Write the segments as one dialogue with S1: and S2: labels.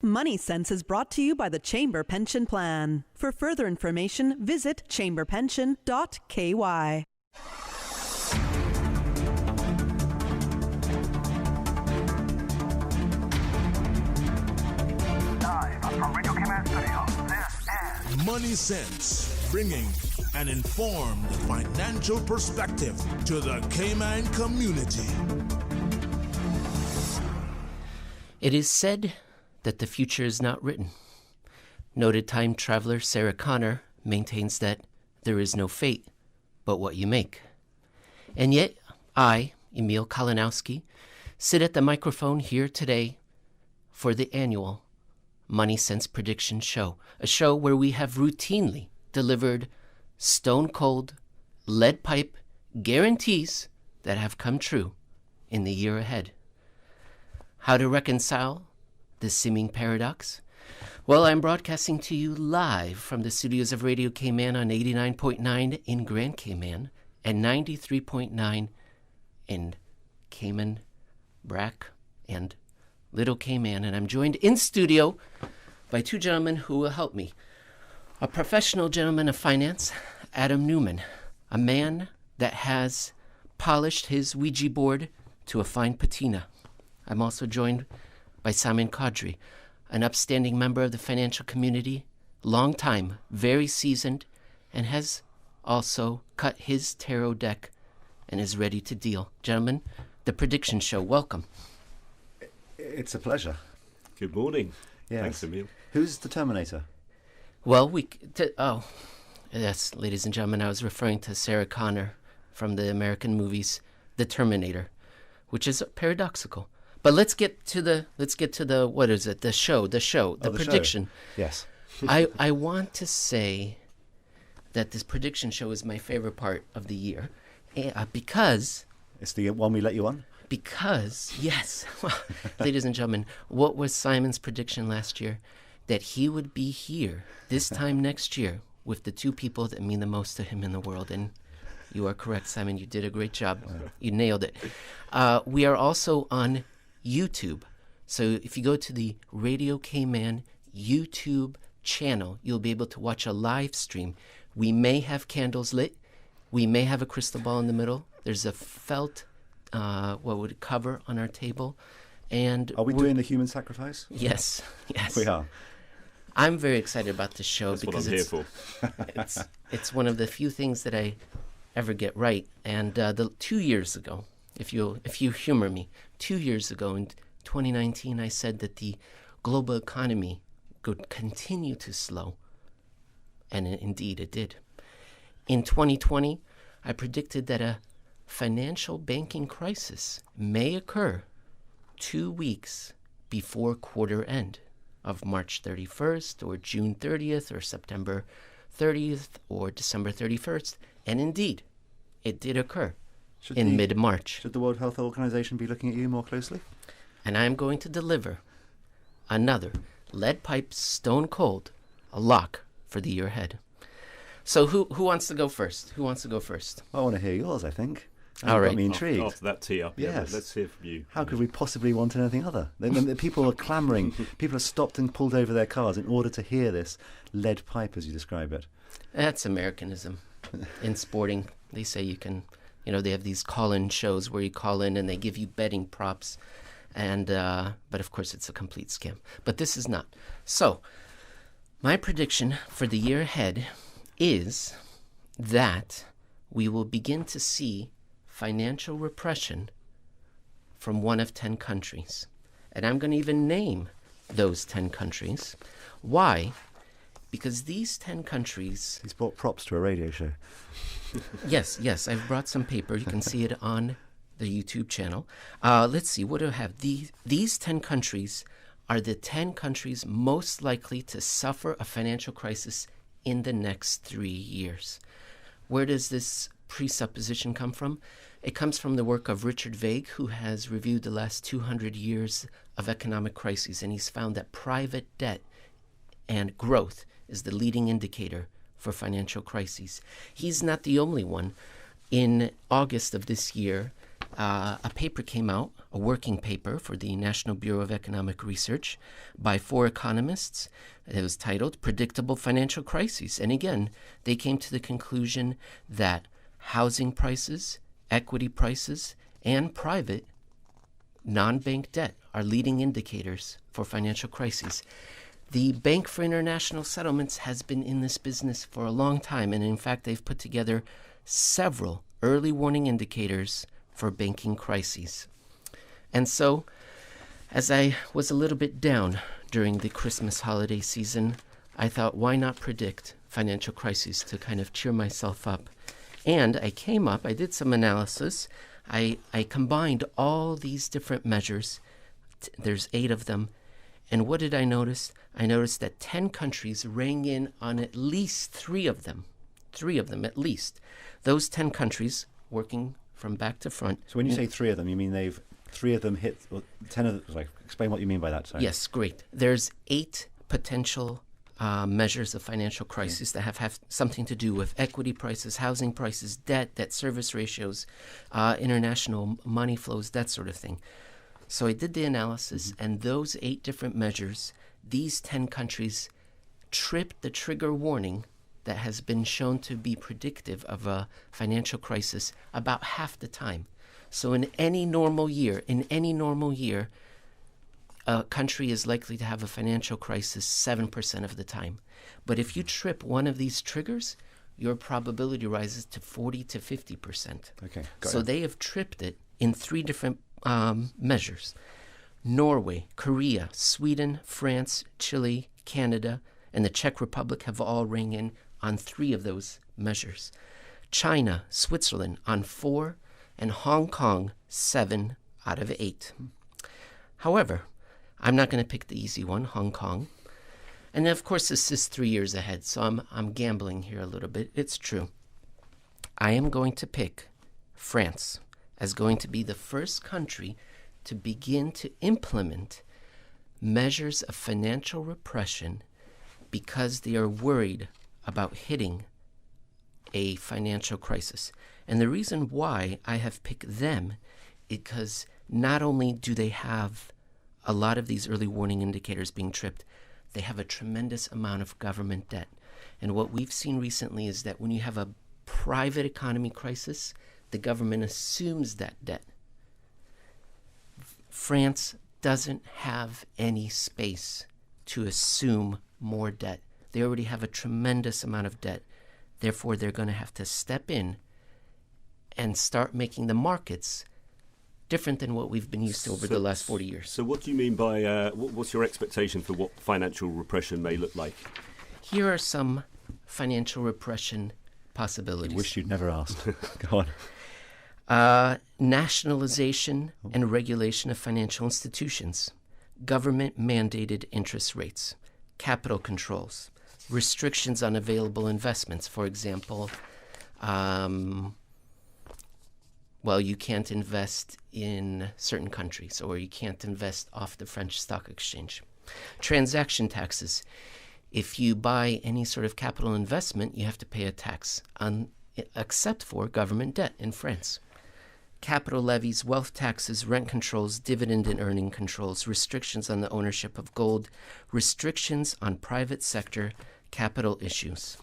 S1: Money Sense is brought to you by the Chamber Pension Plan. For further information, visit chamberpension.ky.
S2: From Radio Cayman Studio, this is
S3: Money Sense, bringing an informed financial perspective to the Cayman community.
S4: It is said that the future is not written. Noted time traveler Sarah Connor maintains that there is no fate but what you make. And yet, I, Emil Kalinowski, sit at the microphone here today for the annual Money Sense Prediction Show, a show where we have routinely delivered stone-cold, lead-pipe guarantees that have come true in the year ahead. How to reconcile this seeming paradox? Well, I'm broadcasting to you live from the studios of Radio Cayman on 89.9 in Grand Cayman and 93.9 in Cayman, Brac, and Little Cayman, and I'm joined in studio by two gentlemen who will help me. A professional gentleman of finance, Adam Newman, a man that has polished his Ouija board to a fine patina. I'm also joined by Simon Kadri, an upstanding member of the financial community, long time, very seasoned, and has also cut his tarot deck and is ready to deal. Gentlemen, the Prediction Show, welcome.
S5: It's a pleasure.
S6: Good morning.
S5: Yes.
S6: Thanks, Emil.
S5: Who's the Terminator?
S4: Well, yes, ladies and gentlemen, I was referring to Sarah Connor from the American movies The Terminator, which is paradoxical. But let's get to the what is it? The prediction.
S5: Show. Yes.
S4: I want to say that this prediction show is my favorite part of the year, because
S5: It's the one we let you on?
S4: Because, yes, ladies and gentlemen, what was Simon's prediction last year? That he would be here this time next year with the two people that mean the most to him in the world. And you are correct, Simon. You did a great job. You nailed it. We are also on YouTube. So if you go to the Radio Cayman YouTube channel, you'll be able to watch a live stream. We may have candles lit. We may have a crystal ball in the middle. There's a felt cover on our table. And
S5: are we doing the human sacrifice?
S4: Yes.
S5: We are.
S4: I'm very excited about this show.
S6: That's
S4: because
S6: what I'm here
S4: for. It's one of the few things that I ever get right. And 2 years ago, if you humor me, 2 years ago in 2019, I said that the global economy could continue to slow. And indeed it did. In 2020, I predicted that a financial banking crisis may occur 2 weeks before quarter end of March 31st or June 30th or September 30th or December 31st. And indeed, it did occur in mid-March.
S5: Should the World Health Organization be looking at you more closely?
S4: And I'm going to deliver another lead pipe stone cold, a lock for the year ahead. So who wants to go first? I want
S5: to hear yours, I think.
S4: All right.
S5: Got me intrigued.
S6: After that tee up,
S5: yes.
S6: Let's hear from you.
S5: How could we possibly want anything other? The people are clamouring. People have stopped and pulled over their cars in order to hear this lead pipe, as you describe it.
S4: That's Americanism. In sporting, they say you can, they have these call-in shows where you call in and they give you betting props. And but of course, it's a complete scam. But this is not. So, my prediction for the year ahead is that we will begin to see financial repression from one of 10 countries. And I'm going to even name those 10 countries. Why? Because these 10 countries...
S5: He's brought props to a radio show.
S4: Yes, I've brought some paper. You can see it on the YouTube channel. Let's see, what do I have? These 10 countries are the 10 countries most likely to suffer a financial crisis in the next 3 years. Where does this presupposition come from? It comes from the work of Richard Vague, who has reviewed the last 200 years of economic crises, and he's found that private debt and growth is the leading indicator for financial crises. He's not the only one. In August of this year, a paper came out, a working paper for the National Bureau of Economic Research by 4 economists. It was titled Predictable Financial Crises. And again, they came to the conclusion that housing prices, equity prices, and private non-bank debt are leading indicators for financial crises. The Bank for International Settlements has been in this business for a long time, and in fact, they've put together several early warning indicators for banking crises. And so, as I was a little bit down during the Christmas holiday season, I thought, why not predict financial crises to kind of cheer myself up? And I did some analysis. I combined all these different measures. There's 8 of them. And what did I notice? I noticed that 10 countries rang in on at least 3 of them. 3 of them, at least. Those 10 countries, working from back to front.
S5: So when you say 3 of them, you mean 3 of them hit, or 10 of them, sorry, explain what you mean by that, sorry.
S4: Yes, great. There's 8 potential measures of financial crisis that have something to do with equity prices, housing prices, debt service ratios, international money flows, that sort of thing. So I did the analysis, and those 8 different measures, these 10 countries tripped the trigger warning that has been shown to be predictive of a financial crisis about half the time. So in any normal year, a country is likely to have a financial crisis 7% of the time. But if you trip one of these triggers, your probability rises to 40 to 50%.
S5: Okay, got
S4: so
S5: it.
S4: they have tripped it in 3 different measures. Norway, Korea, Sweden, France, Chile, Canada, and the Czech Republic have all rang in on 3 of those measures. China, Switzerland on 4, and Hong Kong 7 out of 8. However, I'm not going to pick the easy one, Hong Kong. And of course, this is 3 years ahead, so I'm gambling here a little bit. It's true. I am going to pick France as going to be the first country to begin to implement measures of financial repression because they are worried about hitting a financial crisis. And the reason why I have picked them is because not only do they have a lot of these early warning indicators being tripped, they have a tremendous amount of government debt. And what we've seen recently is that when you have a private economy crisis, the government assumes that debt. France doesn't have any space to assume more debt. They already have a tremendous amount of debt. Therefore, they're going to have to step in and start making the markets different than what we've been used to over the last 40 years.
S6: So what do you mean by, what's your expectation for what financial repression may look like?
S4: Here are some financial repression possibilities.
S5: I wish you'd never asked. Go on.
S4: Nationalization and regulation of financial institutions, government-mandated interest rates, capital controls, restrictions on available investments. For example, you can't invest in certain countries, or you can't invest off the French stock exchange. Transaction taxes. If you buy any sort of capital investment, you have to pay a tax, except for government debt in France. Capital levies, wealth taxes, rent controls, dividend and earning controls, restrictions on the ownership of gold, restrictions on private sector capital issues.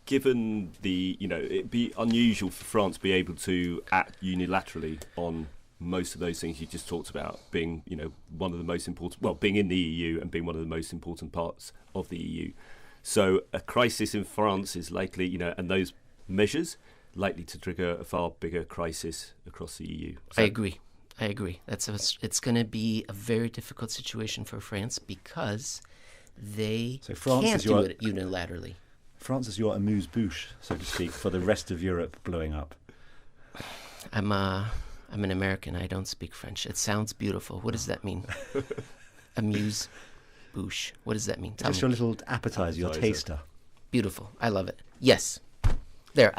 S6: Given the, it'd be unusual for France to be able to act unilaterally on most of those things you just talked about, being, one of the most important, being in the EU and being one of the most important parts of the EU. So a crisis in France is likely, and those measures likely to trigger a far bigger crisis across the EU.
S4: I agree. It's going to be a very difficult situation for France because they can't do it unilaterally.
S5: France is your amuse-bouche, so to speak, for the rest of Europe blowing up.
S4: I'm an American. I don't speak French. It sounds beautiful. What does that mean? Amuse-bouche. What does that mean? Tell
S5: Just
S4: me.
S5: your little appetizer, your taster.
S4: Beautiful. I love it. Yes. There.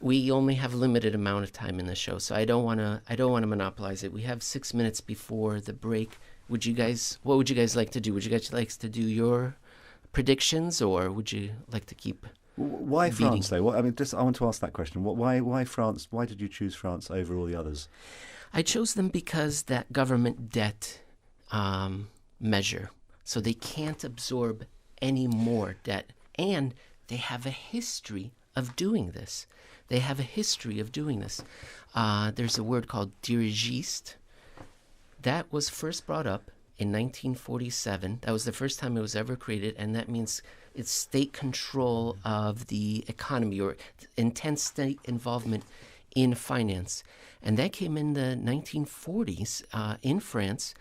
S4: We only have a limited amount of time in the show, so I don't want to monopolize it. We have 6 minutes before the break. What would you guys like to do? Would you guys like to do your predictions, or would you like to keep
S5: Why France, though? I want to ask that question. Why France? Why did you choose France over all the others?
S4: I chose them because that government debt measure, so they can't absorb any more debt, and they have a history of doing this. There's a word called dirigiste. That was first brought up in 1947. That was the first time it was ever created, and that means it's state control of the economy or intense state involvement in finance. And that came in the 1940s in France,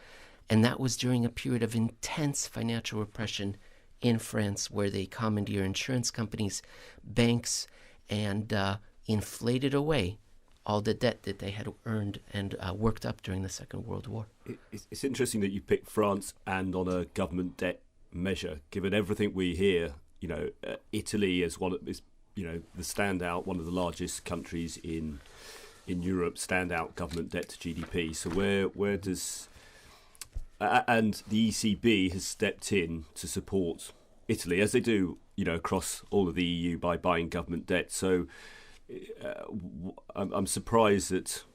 S4: and that was during a period of intense financial repression in France, where they commandeer insurance companies, banks, and inflated away all the debt that they had earned and worked up during the Second World War.
S6: It's interesting that you picked France and on a government debt measure, given everything we hear. Italy is the standout, one of the largest countries in Europe, standout government debt to GDP. So where does and the ECB has stepped in to support Italy, as they do, across all of the EU, by buying government debt. So I'm surprised that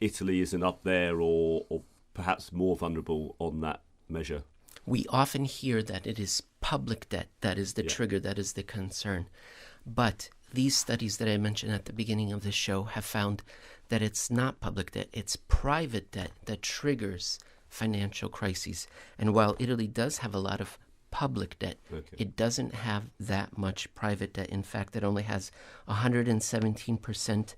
S6: Italy isn't up there or perhaps more vulnerable on that measure.
S4: We often hear that it is public debt that is the trigger, that is the concern. But these studies that I mentioned at the beginning of the show have found that it's not public debt, it's private debt that triggers financial crises. And while Italy does have a lot of public debt, it doesn't have that much private debt. In fact, it only has 117%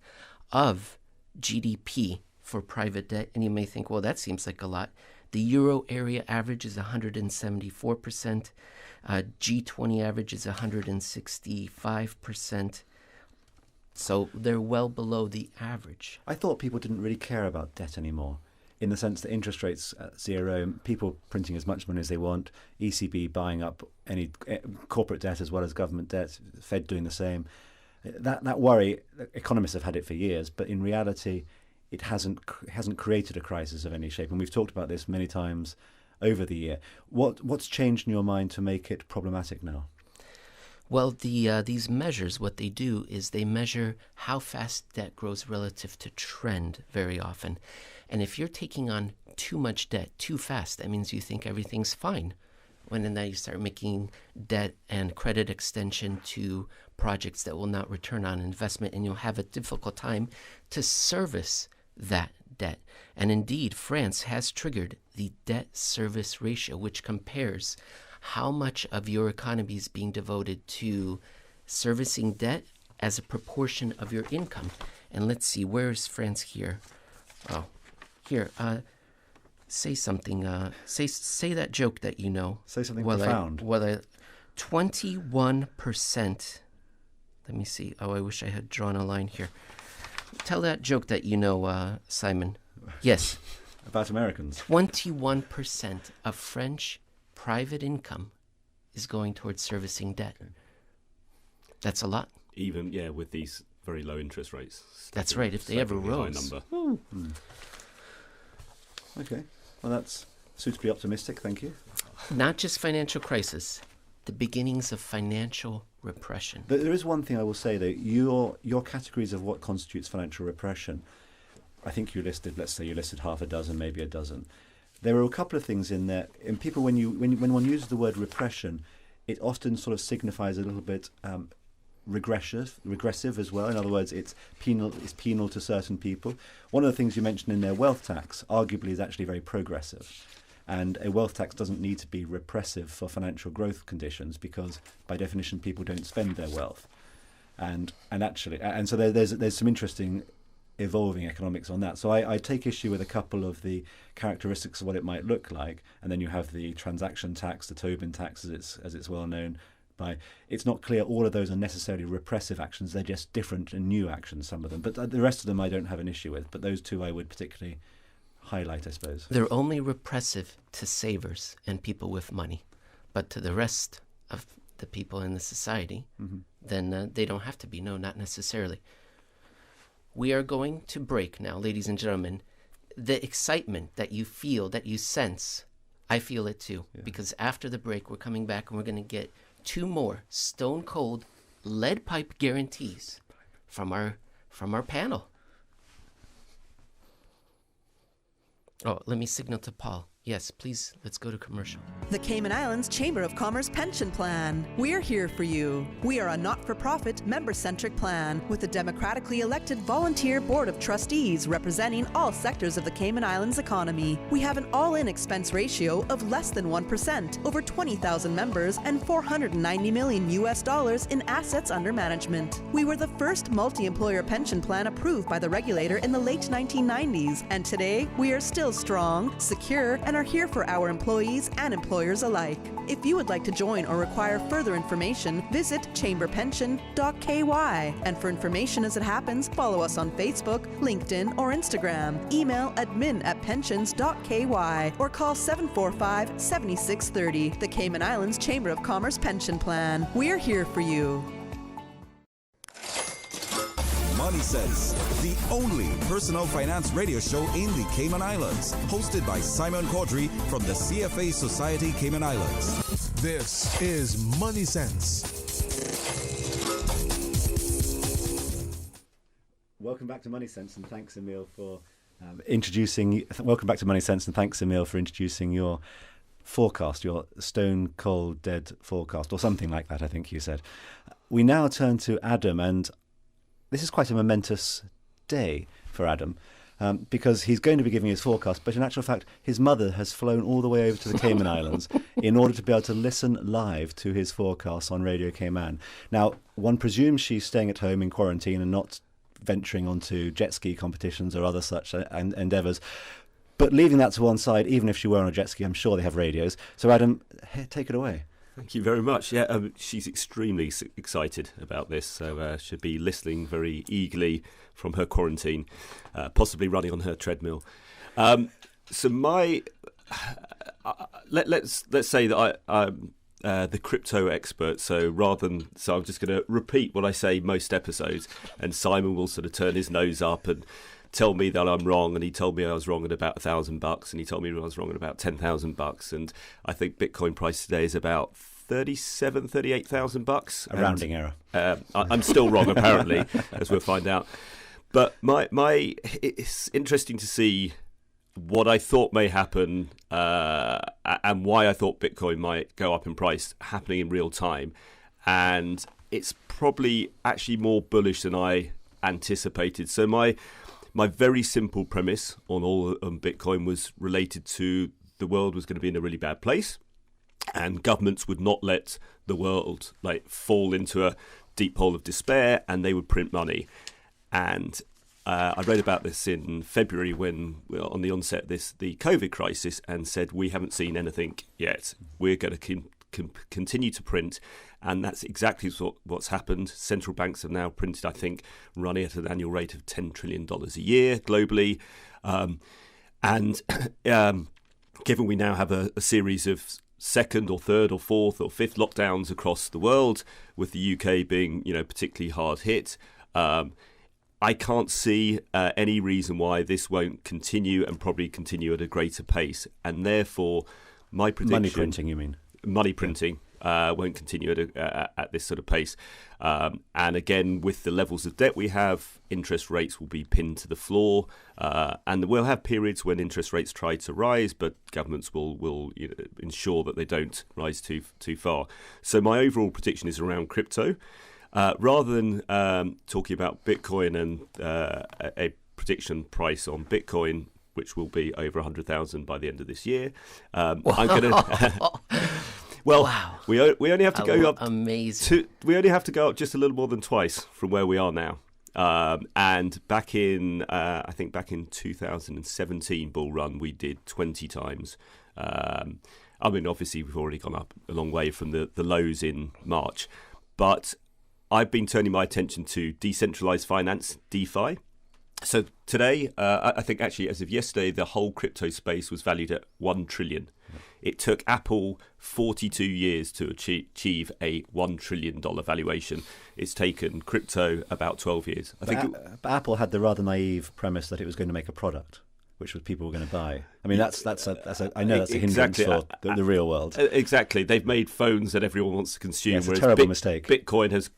S4: of GDP for private debt. And you may think, well, that seems like a lot. The Euro area average is 174%. G20 average is 165%. So they're well below the average.
S5: I thought people didn't really care about debt anymore, in the sense that interest rates at zero, people printing as much money as they want, ECB buying up any corporate debt as well as government debt, Fed doing the same. That worry, economists have had it for years, but in reality, it hasn't created a crisis of any shape. And we've talked about this many times over the year. What's changed in your mind to make it problematic now?
S4: Well, these measures, what they do is they measure how fast debt grows relative to trend very often. And if you're taking on too much debt too fast, that means you think everything's fine. When then you start making debt and credit extension to projects that will not return on investment, and you'll have a difficult time to service that debt. And indeed, France has triggered the debt service ratio, which compares how much of your economy is being devoted to servicing debt as a proportion of your income. And let's see, where is France here? Oh, here. Say something. Say that joke that you know.
S5: Say something profound.
S4: 21%. Let me see. Oh, I wish I had drawn a line here. Tell that joke that you know, Simon. Yes.
S5: About Americans.
S4: 21% of French private income is going towards servicing debt. Okay. That's a lot.
S6: Even, with these very low interest rates.
S4: That's right, if they ever rose.
S5: Okay, well, that's suitably optimistic, thank you.
S4: Not just financial crisis, the beginnings of financial repression.
S5: There is one thing I will say, though. Your categories of what constitutes financial repression, I think you listed half a dozen, maybe a dozen. There are a couple of things in there. And people, when one uses the word repression, it often sort of signifies a little bit regressive as well. In other words, it's penal to certain people. One of the things you mentioned in there, wealth tax, arguably is actually very progressive. And a wealth tax doesn't need to be repressive for financial growth conditions, because by definition people don't spend their wealth. And so there's some interesting evolving economics on that. So I take issue with a couple of the characteristics of what it might look like, and then you have the transaction tax, the Tobin tax, as it's well known by. It's not clear all of those are necessarily repressive actions. They're just different and new actions, some of them. But the rest of them I don't have an issue with. But those two I would particularly highlight, I suppose.
S4: They're only repressive to savers and people with money, but to the rest of the people in the society, then they don't have to be. No, not necessarily. We are going to break now, ladies and gentlemen. The excitement that you feel, that you sense, I feel it too. Yeah. Because after the break, we're coming back and we're going to get two more stone cold, lead pipe guarantees from our panel. Oh, let me signal to Paul. Yes, please, let's go to commercial.
S1: The Cayman Islands Chamber of Commerce Pension Plan. We're here for you. We are a not-for-profit, member-centric plan with a democratically elected volunteer board of trustees representing all sectors of the Cayman Islands economy. We have an all-in expense ratio of less than 1%, over 20,000 members, and $490 million in assets under management. We were the first multi-employer pension plan approved by the regulator in the late 1990s, and today we are still strong, secure, and are here for our employees and employers alike. If you would like to join or require further information, visit chamberpension.ky. And for information as it happens, follow us on Facebook, LinkedIn, or Instagram. Email admin@pensions.ky or call 745-7630. The Cayman Islands Chamber of Commerce Pension Plan. We're here for you.
S7: Money Sense, the only personal finance radio show in the Cayman Islands, hosted by Simon Caudry from the CFA Society Cayman Islands.
S3: This is Money Sense.
S5: Welcome back to Money Sense, and thanks, Emil, for introducing. Welcome back to Money Sense, and thanks, Emil, for introducing your forecast, your stone cold dead forecast, or something like that, I think you said. We now turn to Adam, and this is quite a momentous day for Adam, because he's going to be giving his forecast, but in actual fact, his mother has flown all the way over to the Cayman Islands in order to be able to listen live to his forecasts on Radio Cayman. Now, one presumes she's staying at home in quarantine and not venturing onto jet ski competitions or other such endeavours. But leaving that to one side, even if she were on a jet ski, I'm sure they have radios. So Adam, take it away.
S6: Thank you very much. Yeah, she's extremely excited about this, so should be listening very eagerly from her quarantine, possibly running on her treadmill. So let's say that I'm the crypto expert. So I'm just going to repeat what I say most episodes, and Simon will sort of turn his nose up and tell me that I'm wrong, and he told me I was wrong at about $1,000, and he told me I was wrong at about $10,000, and I think Bitcoin price today is about $38,000.
S5: A rounding error.
S6: I'm still wrong, apparently, as we'll find out. But it's interesting to see what I thought may happen and why I thought Bitcoin might go up in price happening in real time, and it's probably actually more bullish than I anticipated. So my very simple premise on Bitcoin was related to the world was going to be in a really bad place, and governments would not let the world fall into a deep hole of despair, and they would print money. And I read about this in February when we were on the onset of the COVID crisis, and said we haven't seen anything yet. We're going to continue to print, and that's exactly what's happened. Central banks have now printed, I think, running at an annual rate of $10 trillion a year globally. And given we now have a series of second or third or fourth or fifth lockdowns across the world, with the UK being particularly hard hit, I can't see any reason why this won't continue, and probably continue at a greater pace. And therefore, my prediction...
S5: Money printing, you mean? Money printing
S6: won't continue at this sort of pace. And again, with the levels of debt we have, interest rates will be pinned to the floor. And we'll have periods when interest rates try to rise, but governments will ensure that they don't rise too far. So my overall prediction is around crypto. Rather than talking about Bitcoin and a prediction price on Bitcoin, which will be over 100,000 by the end of this year, I'm going to. Well, wow. we only have to go up.
S4: Amazing.
S6: We only have to go up just a little more than twice from where we are now. And back in, I think back in 2017 bull run, we did 20 times. I mean, obviously we've already gone up a long way from the lows in March, but I've been turning my attention to decentralized finance, DeFi. So today, I think actually as of yesterday, the whole crypto space was valued at $1 trillion. It took Apple 42 years to achieve a $1 trillion valuation. It's taken crypto about 12 years.
S5: But Apple had the rather naive premise that it was going to make a product, which people were going to buy. I mean, that's I know that's a hindrance for the real world.
S6: Exactly. They've made phones that everyone wants to consume.
S5: Yeah, it's a terrible mistake.
S6: Bitcoin has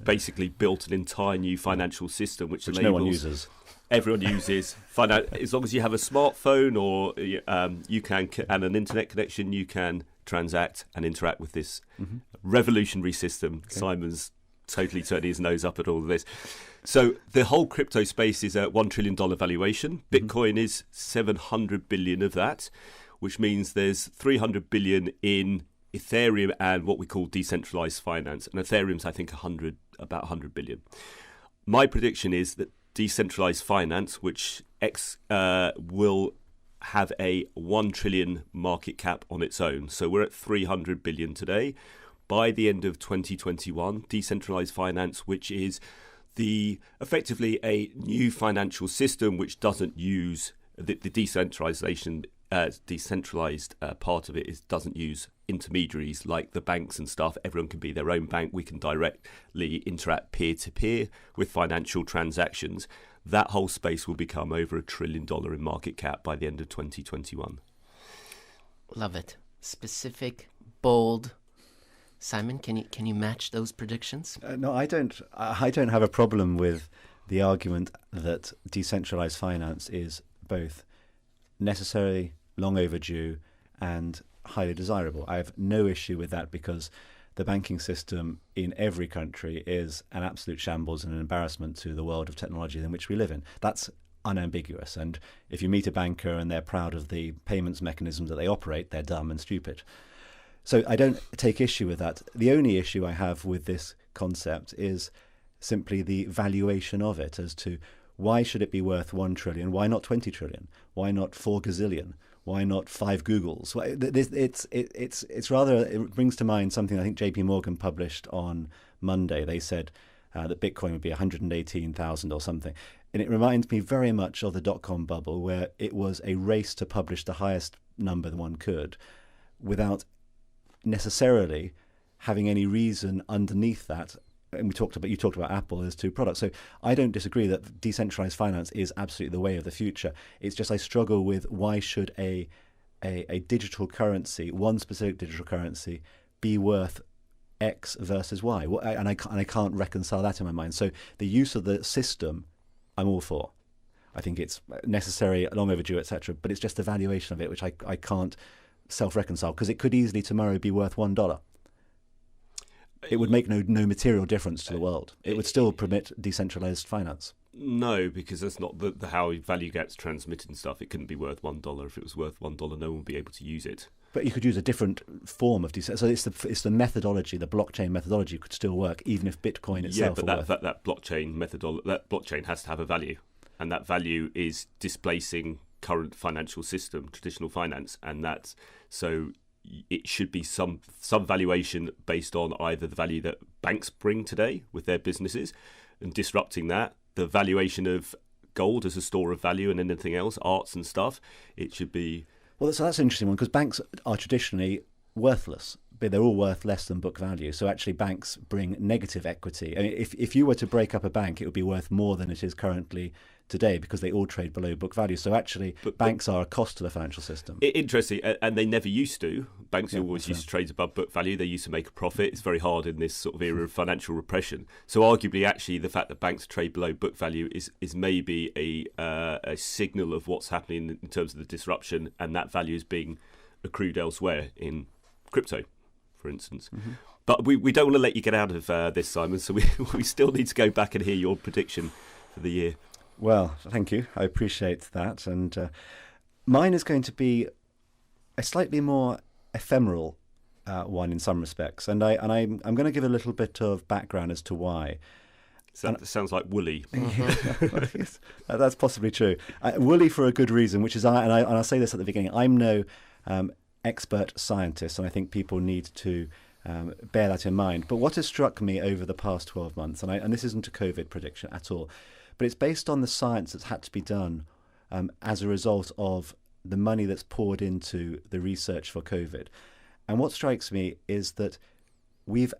S6: basically built an entire new financial system which enables
S5: no one uses.
S6: Everyone uses. As long as you have a smartphone or you can, and an internet connection, you can transact and interact with this revolutionary system. Okay. Simon's totally turning his nose up at all of this. So the whole crypto space is a $1 trillion valuation. Bitcoin is 700 billion of that, which means there's 300 billion in Ethereum and what we call decentralized finance. And Ethereum's, I think, about 100 billion. My prediction is that decentralized finance, which will have a 1 trillion market cap on its own. So we're at 300 billion today. By the end of 2021, decentralized finance, which is effectively a new financial system which doesn't use the decentralized part of it doesn't use intermediaries like the banks and stuff. Everyone can be their own bank. We can directly interact peer-to-peer with financial transactions. That whole space will become over $1 trillion in market cap by the end of 2021.
S4: Love it. Specific, bold. Simon, can you match those predictions?
S5: No, I don't. I don't have a problem with the argument that decentralized finance is both necessary, long overdue, and highly desirable. I have no issue with that because the banking system in every country is an absolute shambles and an embarrassment to the world of technology in which we live in. That's unambiguous. And if you meet a banker and they're proud of the payments mechanism that they operate, they're dumb and stupid. So I don't take issue with that. The only issue I have with this concept is simply the valuation of it as to why should it be worth 1 trillion? Why not 20 trillion? Why not 4 gazillion? Why not 5 Googles? It's rather, it brings to mind something I think JP Morgan published on Monday. They said that Bitcoin would be 118,000 or something. And it reminds me very much of the dot-com bubble, where it was a race to publish the highest number that one could without necessarily having any reason underneath that. And you talked about Apple as two products. So I don't disagree that decentralized finance is absolutely the way of the future. It's just I struggle with why should a digital currency, one specific digital currency, be worth X versus Y? And I can't reconcile that in my mind. So the use of the system, I'm all for. I think it's necessary, long overdue, etc. But it's just the valuation of it, which I can't self-reconcile, because it could easily tomorrow be worth $1. It would make no material difference to the world. It would still permit decentralized finance.
S6: No, because that's not the how value gets transmitted and stuff. It couldn't be worth $1. If it was worth $1, no one would be able to use it. But
S5: you could use a different form of decentralized. So it's the methodology, the blockchain methodology could still work, even if Bitcoin itself.
S6: Yeah, but that blockchain has to have a value, and that value is displacing current financial system, traditional finance, and that's so. It should be some valuation based on either the value that banks bring today with their businesses and disrupting that, the valuation of gold as a store of value and anything else, arts and stuff. It should be...
S5: Well, so that's an interesting one, because banks are traditionally worthless. They're all worth less than book value. So actually banks bring negative equity. I mean, if you were to break up a bank, it would be worth more than it is currently today, because they all trade below book value. So actually, banks are a cost to the financial system.
S6: Interesting, and they never used to. Banks always used to trade above book value. They used to make a profit. It's very hard in this sort of era of financial repression. So arguably, actually, the fact that banks trade below book value is maybe a signal of what's happening in terms of the disruption, and that value is being accrued elsewhere in crypto, for instance. Mm-hmm. But we don't want to let you get out of this, Simon, so we still need to go back and hear your prediction for the year.
S5: Well, thank you. I appreciate that. And mine is going to be a slightly more ephemeral one in some respects. And I'm going to give a little bit of background as to why.
S6: That sounds like woolly.
S5: Yes, that's possibly true. Woolly for a good reason, which is, and I'll say this at the beginning, I'm no expert scientist, and I think people need to bear that in mind. But what has struck me over the past 12 months, and this isn't a COVID prediction at all, but it's based on the science that's had to be done as a result of the money that's poured into the research for COVID. And what strikes me is that we've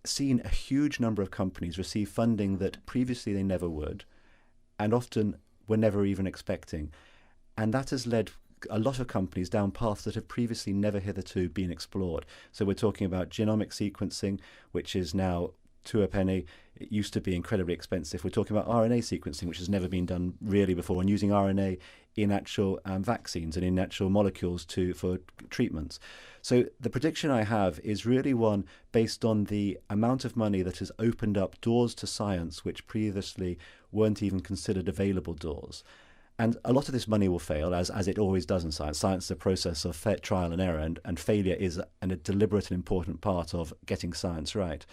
S5: seen a huge number of companies receive funding that previously they never would, and often were never even expecting. And that has led a lot of companies down paths that have previously never hitherto been explored. So we're talking about genomic sequencing, which is now to a penny. It used to be incredibly expensive. We're talking about RNA sequencing, which has never been done really before, and using RNA in actual vaccines and in actual molecules for treatments. So the prediction I have is really one based on the amount of money that has opened up doors to science which previously weren't even considered available doors. And a lot of this money will fail, as it always does in science. Science is a process of trial and error, and failure is a deliberate and important part of getting science right.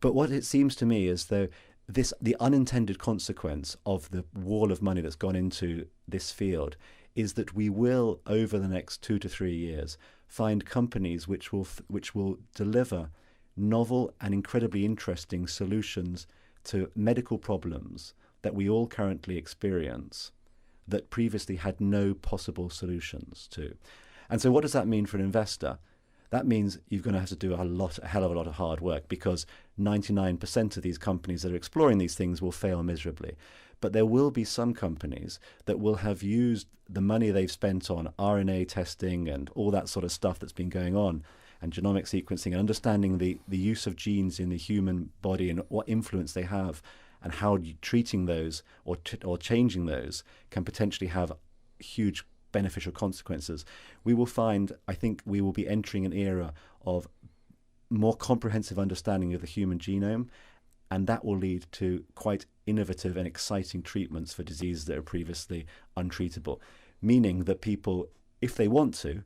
S5: But what it seems to me is though the unintended consequence of the wall of money that's gone into this field is that we will, over the next 2 to 3 years, find companies which will deliver novel and incredibly interesting solutions to medical problems that we all currently experience that previously had no possible solutions to. And so what does that mean for an investor? That means you're going to have to do a hell of a lot of hard work, because 99% of these companies that are exploring these things will fail miserably. But there will be some companies that will have used the money they've spent on RNA testing and all that sort of stuff that's been going on, and genomic sequencing, and understanding the use of genes in the human body and what influence they have, and how treating those or changing those can potentially have huge beneficial consequences. We will find, I think we will be entering an era of more comprehensive understanding of the human genome, and that will lead to quite innovative and exciting treatments for diseases that are previously untreatable. Meaning that people, if they want to,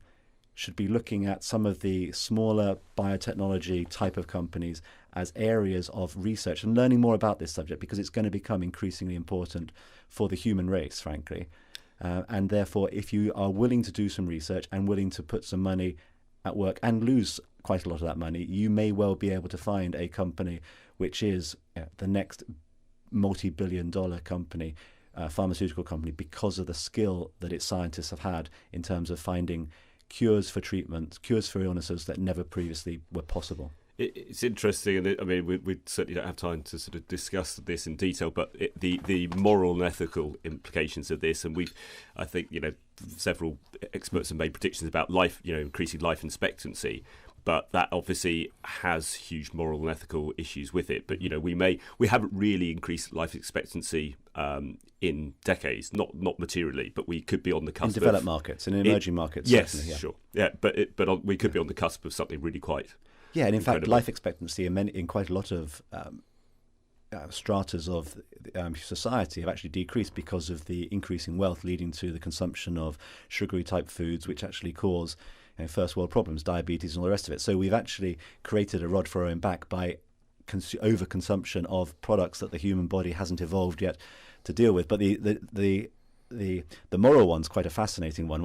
S5: should be looking at some of the smaller biotechnology type of companies as areas of research and learning more about this subject, because it's going to become increasingly important for the human race, frankly. And therefore, if you are willing to do some research and willing to put some money at work and lose quite a lot of that money, you may well be able to find a company which is the next multi-billion-dollar company, pharmaceutical company, because of the skill that its scientists have had in terms of finding cures for treatment, cures for illnesses that never previously were possible.
S6: It's interesting, and I mean, we certainly don't have time to sort of discuss this in detail, but the moral and ethical implications of this, and I think, several experts have made predictions about life, increasing life expectancy, but that obviously has huge moral and ethical issues with it. But we haven't really increased life expectancy in decades, not materially, but we could be on the cusp
S5: in developed markets, in emerging markets.
S6: Yes, sure, yeah, but we could be on the cusp of something really quite.
S5: Yeah, and in
S6: incredible.
S5: fact, life expectancy in quite a lot of stratas of society have actually decreased because of the increasing wealth leading to the consumption of sugary type foods, which actually cause first world problems, diabetes and all the rest of it. So we've actually created a rod for our own back by overconsumption of products that the human body hasn't evolved yet to deal with. But the moral one's quite a fascinating one.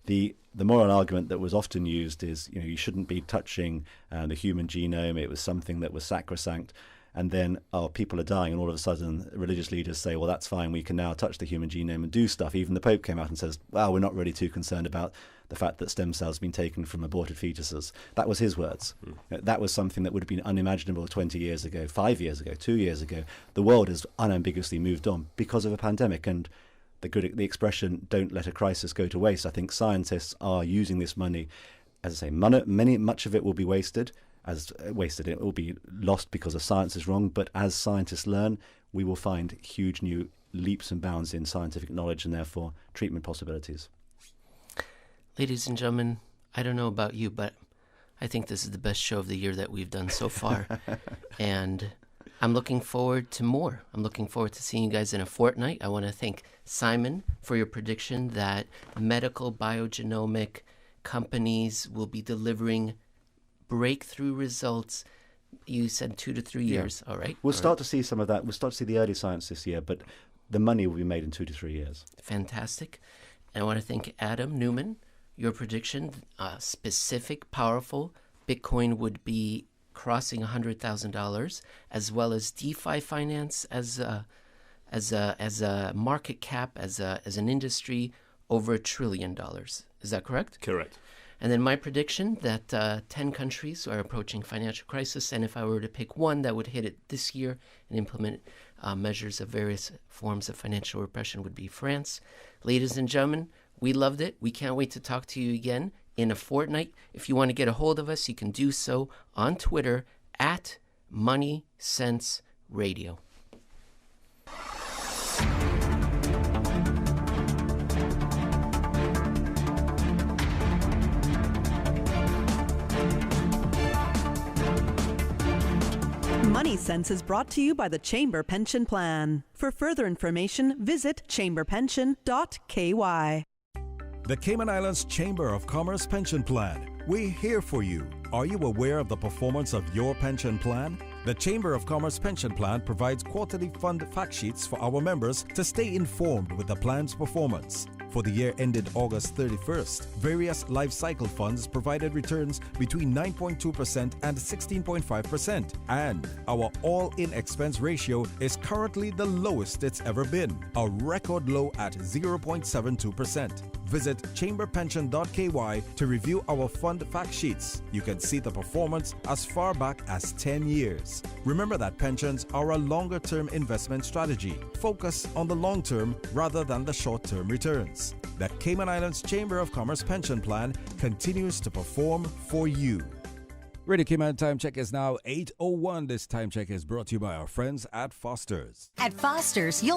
S5: The moral argument that was often used is you shouldn't be touching the human genome. It was something that was sacrosanct. And then people are dying, and all of a sudden religious leaders say, well, that's fine, we can now touch the human genome and do stuff. Even the Pope came out and says, well, we're not really too concerned about the fact that stem cells have been taken from aborted fetuses. That was his words. That was something that would have been unimaginable 20 years ago, 5 years ago, 2 years ago. The world has unambiguously moved on because of a pandemic, and the expression "don't let a crisis go to waste." I think scientists are using this money, as I say, much of it will be wasted. It will be lost because the science is wrong. But as scientists learn, we will find huge new leaps and bounds in scientific knowledge and therefore treatment possibilities.
S4: Ladies and gentlemen, I don't know about you, but I think this is the best show of the year that we've done so far. And I'm looking forward to more. I'm looking forward to seeing you guys in a fortnight. I want to thank Simon for your prediction that medical biogenomic companies will be delivering breakthrough results. You said 2 to 3 years. All right.
S5: We'll start to see some of that. We'll start to see the early science this year, but the money will be made in 2 to 3 years.
S4: Fantastic. And I want to thank Adam Newman. Your prediction, specific, powerful. Bitcoin would be crossing $100,000, as well as DeFi finance as a market cap, as an industry, over $1 trillion. Is that correct?
S6: Correct.
S4: And then my prediction that 10 countries are approaching financial crisis, and if I were to pick one that would hit it this year and implement measures of various forms of financial repression, would be France. Ladies and gentlemen, we loved it. We can't wait to talk to you again in a fortnight. If you want to get a hold of us, you can do so on Twitter at Money Sense Radio.
S1: Money Sense is brought to you by the Chamber Pension Plan. For further information, visit chamberpension.ky.
S7: The Cayman Islands Chamber of Commerce Pension Plan. We're here for you. Are you aware of the performance of your pension plan? The Chamber of Commerce Pension Plan provides quarterly fund fact sheets for our members to stay informed with the plan's performance. For the year ended August 31st, various life cycle funds provided returns between 9.2% and 16.5%, and our all-in expense ratio is currently the lowest it's ever been, a record low at 0.72%. Visit chamberpension.ky to review our fund fact sheets. You can see the performance as far back as 10 years. Remember that pensions are a longer-term investment strategy. Focus on the long term rather than the short-term returns. The Cayman Islands Chamber of Commerce Pension Plan continues to perform for you.
S8: Radio Cayman time check is now 8:01. This time check is brought to you by our friends at Foster's.
S9: At Foster's, you'll